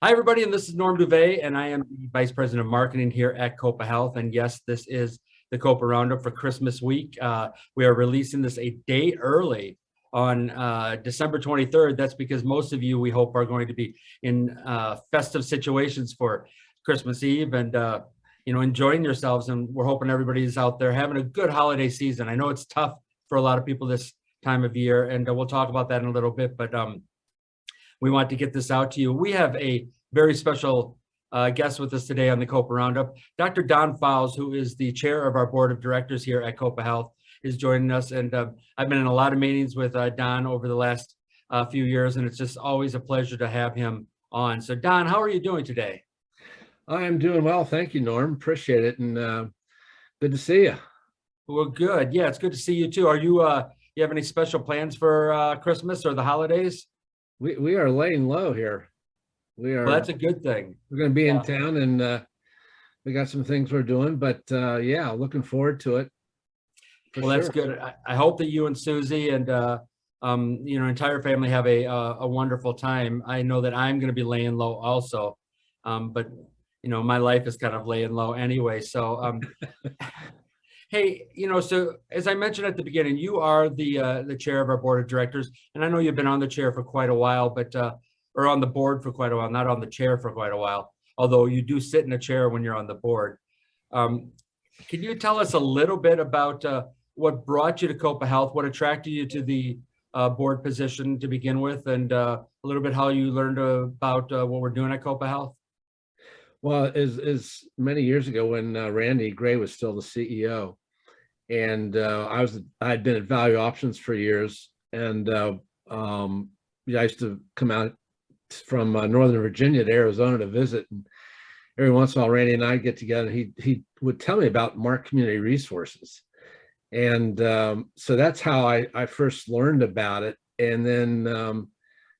Hi, everybody, and this is Norm Duvet, and I am the Vice President of Marketing here at Copa Health. And yes, this is the Copa Roundup for Christmas week. We are releasing this a day early on December 23rd. That's because most of you, we hope, are going to be in festive situations for Christmas Eve and enjoying yourselves. And we're hoping everybody's out there having a good holiday season. I know it's tough for a lot of people this time of year, and we'll talk about that in a little bit, but we want to get this out to you. We have a very special guest with us today on the Copa Roundup. Dr. Don Fowls, who is the chair of our board of directors here at Copa Health, is joining us. And I've been in a lot of meetings with Don over the last few years, and it's just always a pleasure to have him on. So Don, how are you doing today? I am doing well. Thank you, Norm. Appreciate it. And good to see you. Well, good. Yeah, it's good to see you too. Are you have any special plans for Christmas or the holidays? We are laying low here. Well, that's a good thing. We're going to be in town, and we got some things we're doing, but yeah, looking forward to it. Well, that's good. I hope that you and Susie and entire family have a wonderful time. I know that I'm going to be laying low also, but my life is kind of laying low anyway. So, hey, so as I mentioned at the beginning, you are the chair of our board of directors, and I know you've been on the chair for quite a while, but or on the board for quite a while, not on the chair for quite a while. Although you do sit in a chair when you're on the board. Can you tell us a little bit about what brought you to Copa Health, what attracted you to the board position to begin with, and a little bit how you learned about what we're doing at Copa Health? Well, as many years ago when Randy Gray was still the CEO, and I'd been at Value Options for years, and I used to come out from Northern Virginia to Arizona to visit, and every once in a while Randy and I'd get together, and he would tell me about Mark Community Resources. And so that's how I first learned about it. And then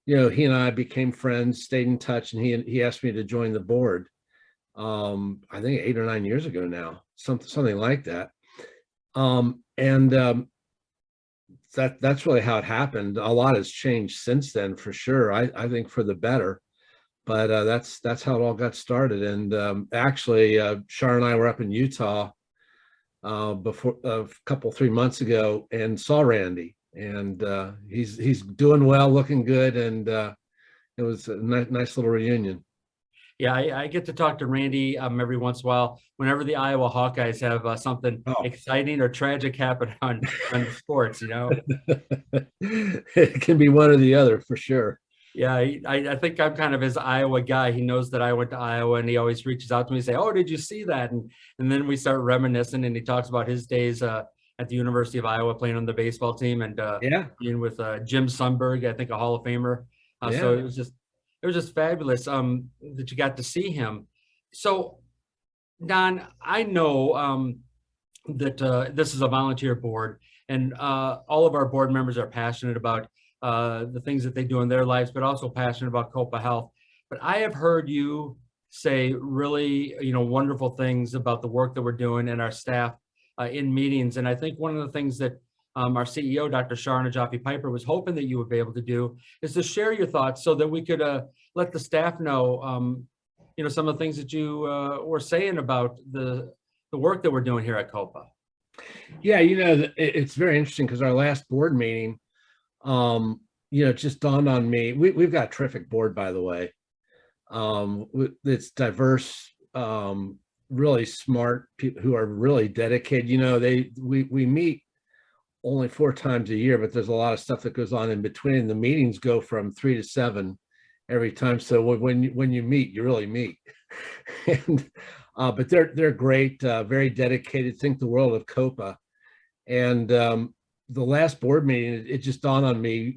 he and I became friends, stayed in touch, and he asked me to join the board. I think 8 or 9 years ago now, something like that. That's really how it happened. A lot has changed since then, for sure. I think for the better, but that's how it all got started. And actually, Shar and I were up in Utah before a couple 3 months ago and saw Randy, and he's doing well, looking good, and it was a nice little reunion. Yeah, I get to talk to Randy every once in a while. Whenever the Iowa Hawkeyes have something exciting or tragic happen on sports, It can be one or the other for sure. Yeah, I think I'm kind of his Iowa guy. He knows that I went to Iowa, and he always reaches out to me and say, "Oh, did you see that?" And then we start reminiscing, and he talks about his days at the University of Iowa playing on the baseball team, and being with Jim Sundberg, I think a Hall of Famer. So it was just fabulous that you got to see him. So, Don, I know that this is a volunteer board, and all of our board members are passionate about the things that they do in their lives, but also passionate about Copa Health. But I have heard you say really, wonderful things about the work that we're doing and our staff in meetings. And I think one of the things that our CEO, Dr. Sharna Jaffe-Piper, was hoping that you would be able to do is to share your thoughts so that we could let the staff know, some of the things that you were saying about the work that we're doing here at Copa. Yeah, it's very interesting because our last board meeting, it just dawned on me. We've got a terrific board, by the way. It's diverse, really smart people who are really dedicated. We meet only 4 times a year, but there's a lot of stuff that goes on in between. The meetings go from 3 to 7 every time. So when you meet, you really meet. And but they're great, very dedicated, think the world of Copa. And the last board meeting, it just dawned on me,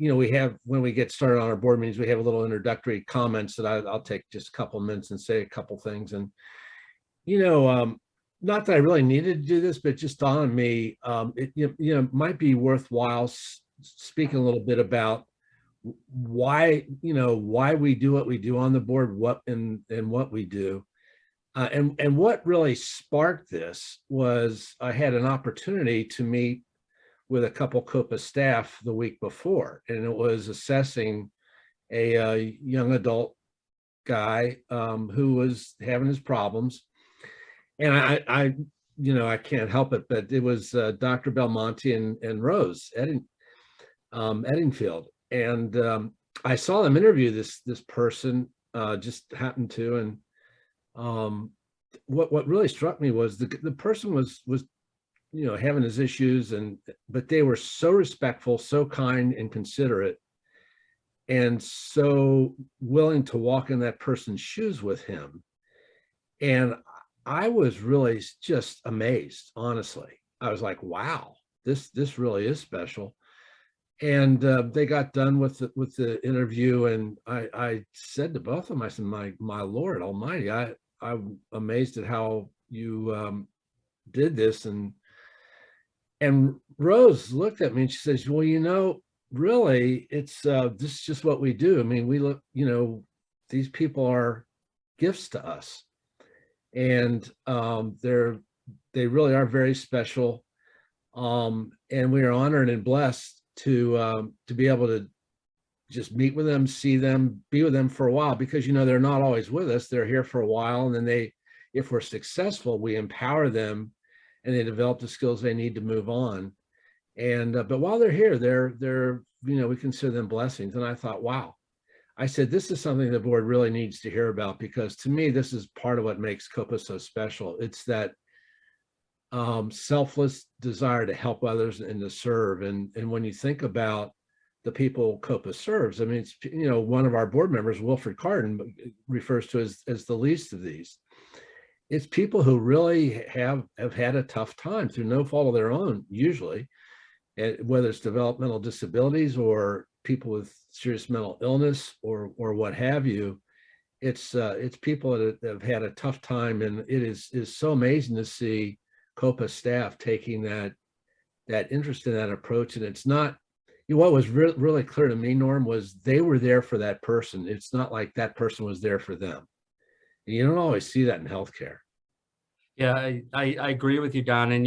when we get started on our board meetings, we have a little introductory comments that I'll take just a couple of minutes and say a couple things. And, not that I really needed to do this, but it just dawned on me, it might be worthwhile speaking a little bit about why we do what we do on the board, what we do. And what really sparked this was I had an opportunity to meet with a couple Copa staff the week before, and it was assessing a young adult guy who was having his problems. And I can't help it, but it was Dr. Belmonte and Rose Eddingfield. And I saw them interview this person, just happened to. And what really struck me was the person was having his issues, but they were so respectful, so kind and considerate, and so willing to walk in that person's shoes with him. And I was really just amazed, honestly. I was like, wow, this really is special. And they got done with the interview, and I said to both of them, I said, my Lord Almighty, I'm amazed at how you did this. And Rose looked at me and she says, well, really, it's this is just what we do. I mean, we look, these people are gifts to us, and they really are very special. And we are honored and blessed to be able to just meet with them, see them, be with them for a while, because they're not always with us. They're here for a while, and then if we're successful, we empower them and they develop the skills they need to move on. And but while they're here, they're we consider them blessings. And I thought, wow, I said, this is something the board really needs to hear about, because to me, this is part of what makes Copa so special. It's that selfless desire to help others and to serve. And when you think about the people Copa serves, I mean, it's, one of our board members, Wilfred Carden, refers to as the least of these. It's people who really have had a tough time through no fault of their own, usually, whether it's developmental disabilities or people with serious mental illness or what have you. It's people that have had a tough time, and it is so amazing to see Copa staff taking that interest in that approach. And it's not, what was really clear to me, Norm, was they were there for that person. It's not like that person was there for them. And you don't always see that in healthcare. Yeah, I agree with you, Don. And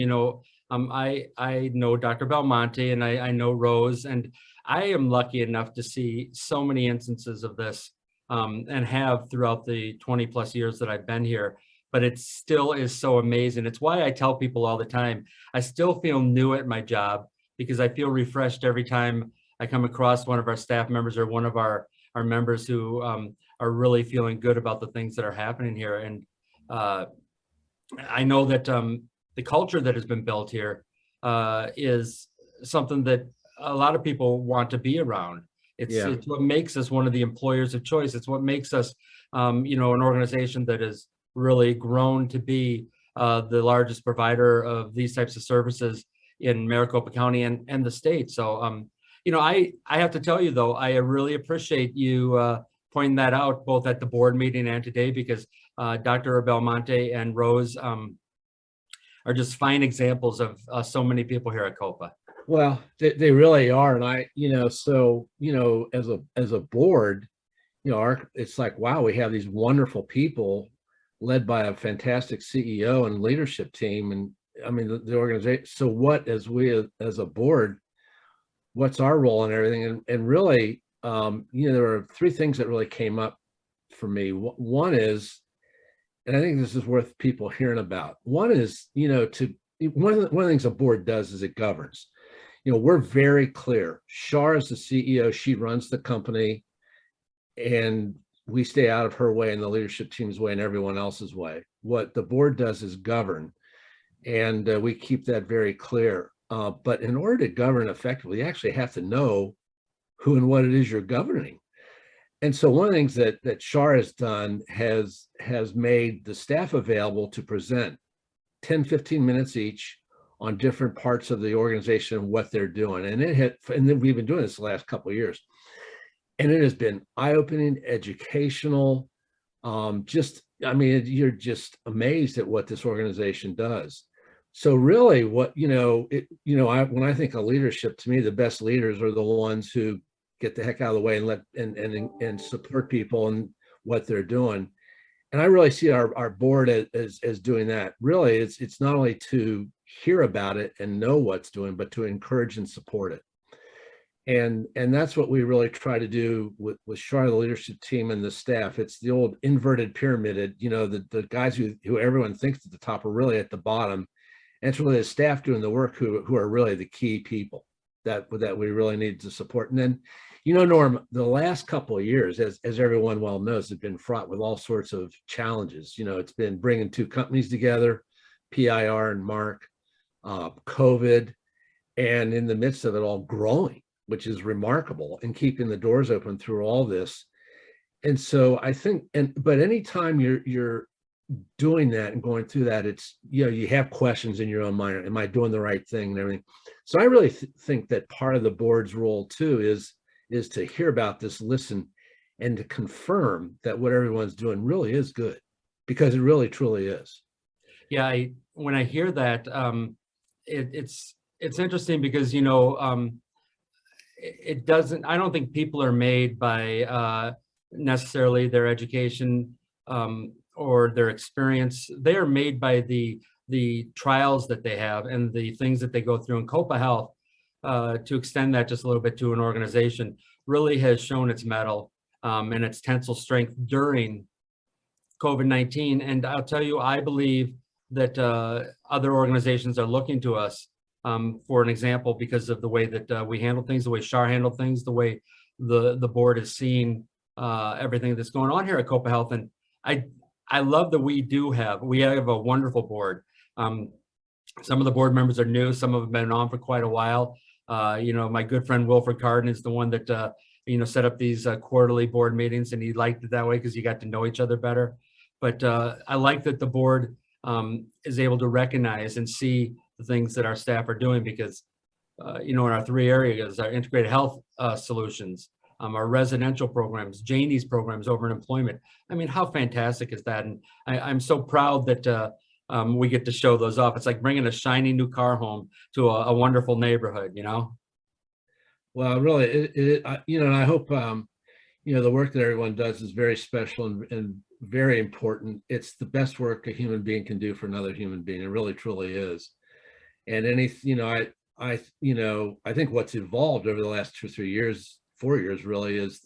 I know Dr. Belmonte, and I know Rose, and I am lucky enough to see so many instances of this, and have throughout the 20 plus years that I've been here. But it still is so amazing. It's why I tell people all the time, I still feel new at my job, because I feel refreshed every time I come across one of our staff members or one of our members who are really feeling good about the things that are happening here. And I know that the culture that has been built here is something that a lot of people want to be around. It's what makes us one of the employers of choice. It's what makes us, an organization that has really grown to be the largest provider of these types of services in Maricopa County and the state. So, I have to tell you, though, I really appreciate you pointing that out, both at the board meeting and today, because Dr. Belmonte and Rose are just fine examples of so many people here at Copa. Well, they really are. And as a board, it's like, wow, we have these wonderful people led by a fantastic CEO and leadership team. And I mean, the organization. So what, as a board, what's our role in everything? And really, there are three things that really came up for me. One is, and I think this is worth people hearing about. One is, one of the things a board does is it governs. We're very clear. Shar is the CEO. She runs the company, and we stay out of her way and the leadership team's way and everyone else's way. What the board does is govern, and we keep that very clear. But in order to govern effectively, you actually have to know who and what it is you're governing. And so one of the things that Shar has done has made the staff available to present 10, 15 minutes each on different parts of the organization and what they're doing. And then we've been doing this the last couple of years. And it has been eye-opening, educational. You're just amazed at what this organization does. So really when I think of leadership, to me, the best leaders are the ones who get the heck out of the way and support people and what they're doing. And I really see our board as doing that. Really, it's not only to hear about it and know what's doing, but to encourage and support it. And that's what we really try to do with Shar, the leadership team and the staff. It's the old inverted pyramid. The guys who everyone thinks at the top are really at the bottom. And it's really the staff doing the work who are really the key people that we really need to support. And then, Norm, the last couple of years, as everyone well knows, have been fraught with all sorts of challenges. It's been bringing two companies together, PIR and Mark, COVID, and in the midst of it all, growing, which is remarkable, and keeping the doors open through all this. And so I think, but anytime you're doing that and going through that, it's, you have questions in your own mind. Am I doing the right thing and everything? So I really think that part of the board's role too is to hear about this, listen, and to confirm that what everyone's doing really is good, because it really truly is. Yeah, when I hear that, it's interesting because it doesn't. I don't think people are made by necessarily their education or their experience. They are made by the trials that they have and the things that they go through. And Copa Health, to extend that just a little bit to an organization, really has shown its mettle and its tensile strength during COVID-19. And I'll tell you, I believe that other organizations are looking to us for an example because of the way that we handle things, the way Shar handled things, the way the board is seeing everything that's going on here at Copa Health. And I love that we have a wonderful board. Some of the board members are new, some of them have been on for quite a while. My good friend Wilfred Carden is the one that set up these quarterly board meetings, and he liked it that way because you got to know each other better. But I like that the board is able to recognize and see the things that our staff are doing, because in our three areas, our integrated health solutions, our residential programs, Janie's programs over in employment. I mean, how fantastic is that? And I'm so proud that we get to show those off. It's like bringing a shiny new car home to a wonderful neighborhood, Well, really, and I hope, the work that everyone does is very special and very important. It's the best work a human being can do for another human being. It really, truly is. And I think what's evolved over the last 2 or 3 years, 4 years really, is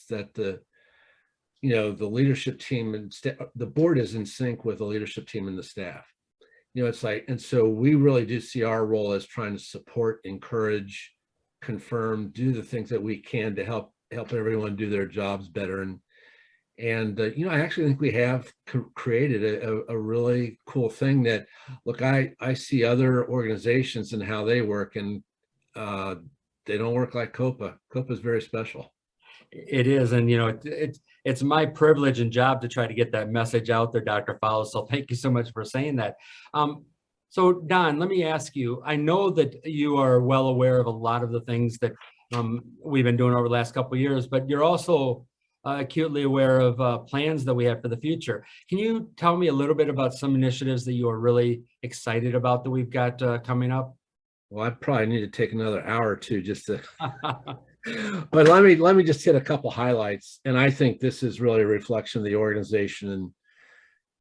that the leadership team and the board is in sync with the leadership team and the staff. It's like, and so we really do see our role as trying to support, encourage, confirm, do the things that we can to help everyone do their jobs better. And I actually think we have created a really cool thing that, look, I see other organizations and how they work, and they don't work like Copa. Copa is very special. It is, and it's my privilege and job to try to get that message out there, Dr. Fowles. So thank you so much for saying that. So Don, let me ask you, I know that you are well aware of a lot of the things that we've been doing over the last couple of years, but you're also acutely aware of plans that we have for the future. Can you tell me a little bit about some initiatives that you are really excited about that we've got coming up? Well, I probably need to take another hour or two just to, but let me just hit a couple highlights. And I think this is really a reflection of the organization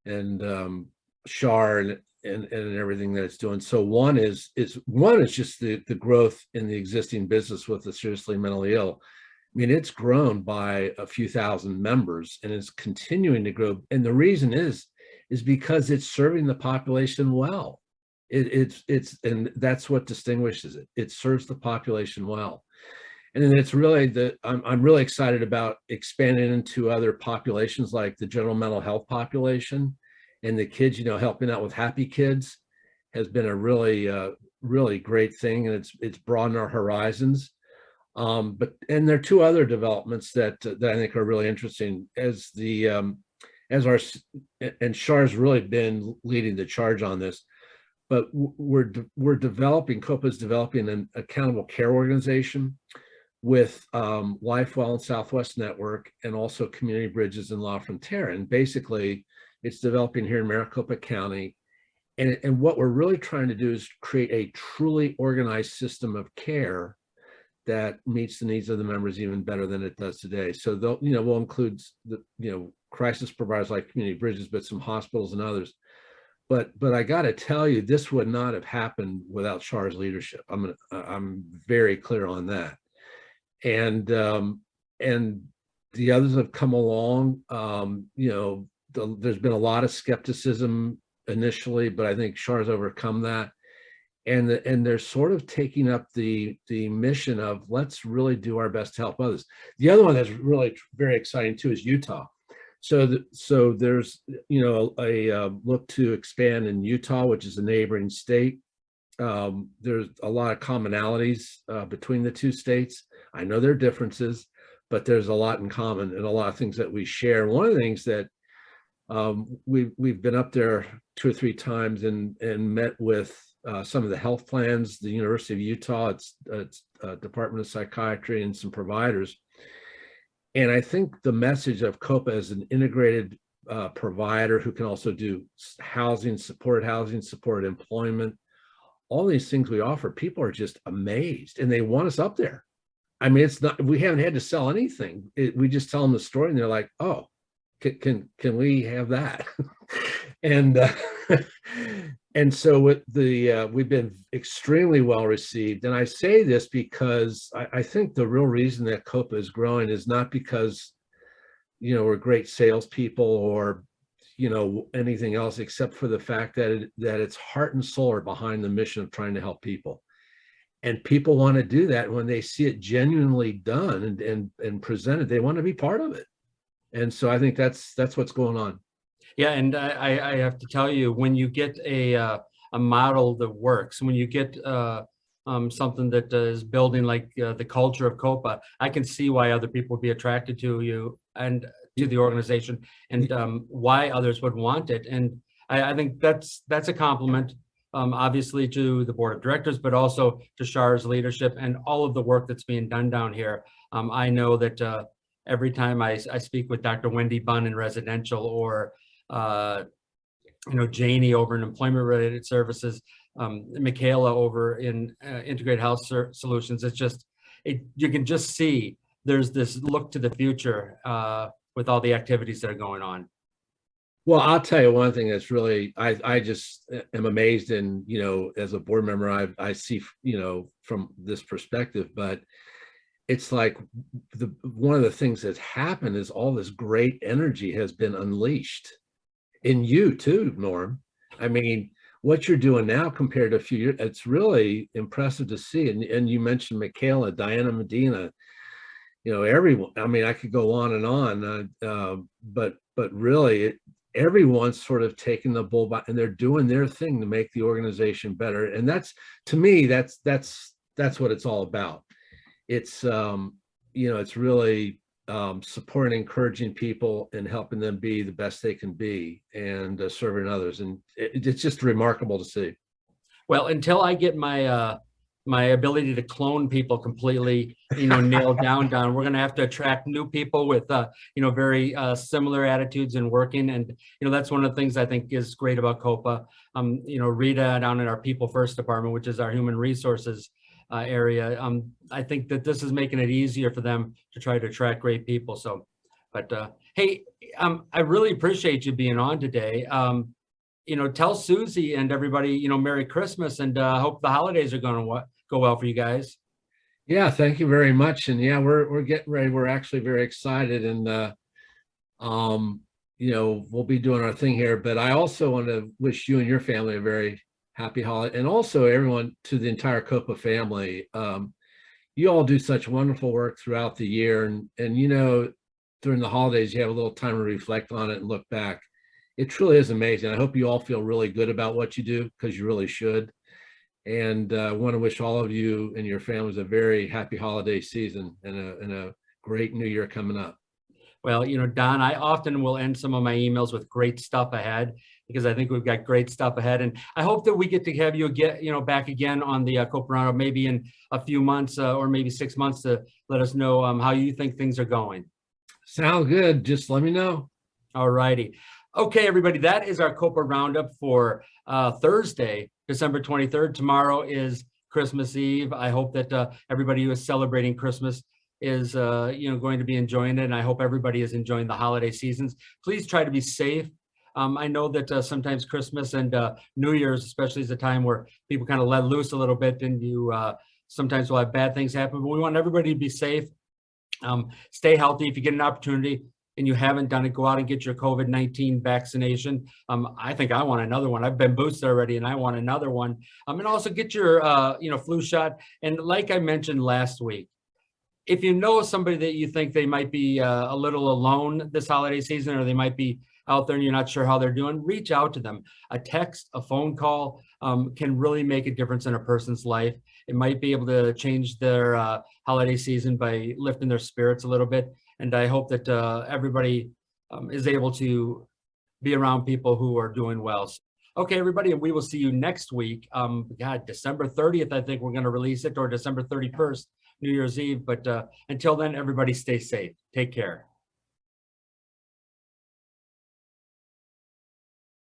and Shar and everything that it's doing. So one is just the growth in the existing business with the seriously mentally ill. I mean, it's grown by a few thousand members, and it's continuing to grow. And the reason is because it's serving the population well. And that's what distinguishes it. It serves the population well. And then it's really I'm really excited about expanding into other populations, like the general mental health population, and the kids, helping out with Happy Kids has been a really great thing. And it's broadened our horizons. And there are two other developments that I think are really interesting, as Shar's really been leading the charge on this. But Copa's developing an accountable care organization with LifeWell and Southwest Network, and also Community Bridges in La Frontera. And basically, it's developing here in Maricopa County. And what we're really trying to do is create a truly organized system of care that meets the needs of the members even better than it does today. So we'll include the crisis providers like Community Bridges, but some hospitals and others. But I got to tell you, this would not have happened without Shar's leadership. I'm very clear on that. and and the others have come along. There's been a lot of skepticism initially, but I think Char's overcome that, and they're sort of taking up the mission of let's really do our best to help others. The other one that's really very exciting too is Utah. So there's a look to expand in Utah, which is a neighboring state. There's a lot of commonalities between the two states. I know there are differences, but there's a lot in common and a lot of things that we share. One of the things that we've been up there 2 or 3 times and met with some of the health plans, the University of Utah, its Department of Psychiatry, and some providers. And I think the message of Copa as an integrated provider who can also do housing, support employment, all these things we offer, people are just amazed and they want us up there. I mean, it's not, we haven't had to sell anything. We just tell them the story and they're like, oh, can we have that? and and so with we've been extremely well received. And I say this because I think the real reason that Copa is growing is not because we're great salespeople or anything else, except for the fact that its heart and soul are behind the mission of trying to help people. And people want to do that when they see it genuinely done and presented. They want to be part of it. And so I think that's what's going on. Yeah, and I have to tell you, when you get a model that works, when you get something that is building like the culture of Copa, I can see why other people would be attracted to you and to the organization, and why others would want it. And I think that's a compliment, obviously, to the board of directors, but also to Char's leadership and all of the work that's being done down here. I know that every time I speak with Dr. Wendy Bunn in residential, or Janie over in employment-related services, Michaela over in integrated health solutions, it's just, you can just see there's this look to the future with all the activities that are going on. Well, I'll tell you one thing that's really, I just am amazed, and as a board member, I see from this perspective, but it's like one of the things that's happened is all this great energy has been unleashed in you too, Norm. I mean, what you're doing now compared to a few years, it's really impressive to see. And you mentioned Michaela, Diana Medina, everyone. I mean, I could go on and on, but really, everyone's sort of taking the bull by, and they're doing their thing to make the organization better. And that's, to me, that's what it's all about. It's it's really supporting, encouraging people and helping them be the best they can be, and serving others. And it's just remarkable to see. Well, until I get my my ability to clone people completely, nailed down, we're going to have to attract new people with, very similar attitudes and working. And, that's one of the things I think is great about Copa. Rita down in our People First department, which is our human resources area. I think that this is making it easier for them to try to attract great people. So, but hey, I really appreciate you being on today. Tell Susie and everybody, Merry Christmas, and hope the holidays are going to go well for you guys. Yeah, thank you very much. And yeah, we're getting ready. We're actually very excited, and we'll be doing our thing here. But I also want to wish you and your family a very happy holiday, and also everyone, to the entire Copa family. You all do such wonderful work throughout the year, and during the holidays you have a little time to reflect on it and look back. It truly is amazing. I hope you all feel really good about what you do, because you really should. And I want to wish all of you and your families a very happy holiday season, and a great new year coming up. Well, Don, I often will end some of my emails with great stuff ahead, because I think we've got great stuff ahead. And I hope that we get to have you back again on the Copa Roundup, maybe in a few months or maybe 6 months, to let us know how you think things are going. Sounds good. Just let me know. All righty. Okay, everybody, that is our Copa Roundup for Thursday, December 23rd. Tomorrow is Christmas Eve. I hope that everybody who is celebrating Christmas is going to be enjoying it, and I hope everybody is enjoying the holiday seasons. Please try to be safe. I know that sometimes Christmas and New Year's especially is a time where people kind of let loose a little bit, and you Sometimes we'll have bad things happen, but we want everybody to be safe. Stay healthy. If you get an opportunity and you haven't done it, go out and get your COVID-19 vaccination. I think I want another one. I've been boosted already and I want another one. And also get your, flu shot. And like I mentioned last week, if you know somebody that you think they might be a little alone this holiday season, or they might be out there and you're not sure how they're doing, reach out to them. A text, a phone call can really make a difference in a person's life. It might be able to change their holiday season by lifting their spirits a little bit. And I hope that everybody is able to be around people who are doing well. Okay, everybody, and we will see you next week. December 30th, I think we're going to release it, or December 31st, New Year's Eve. But until then, everybody stay safe. Take care.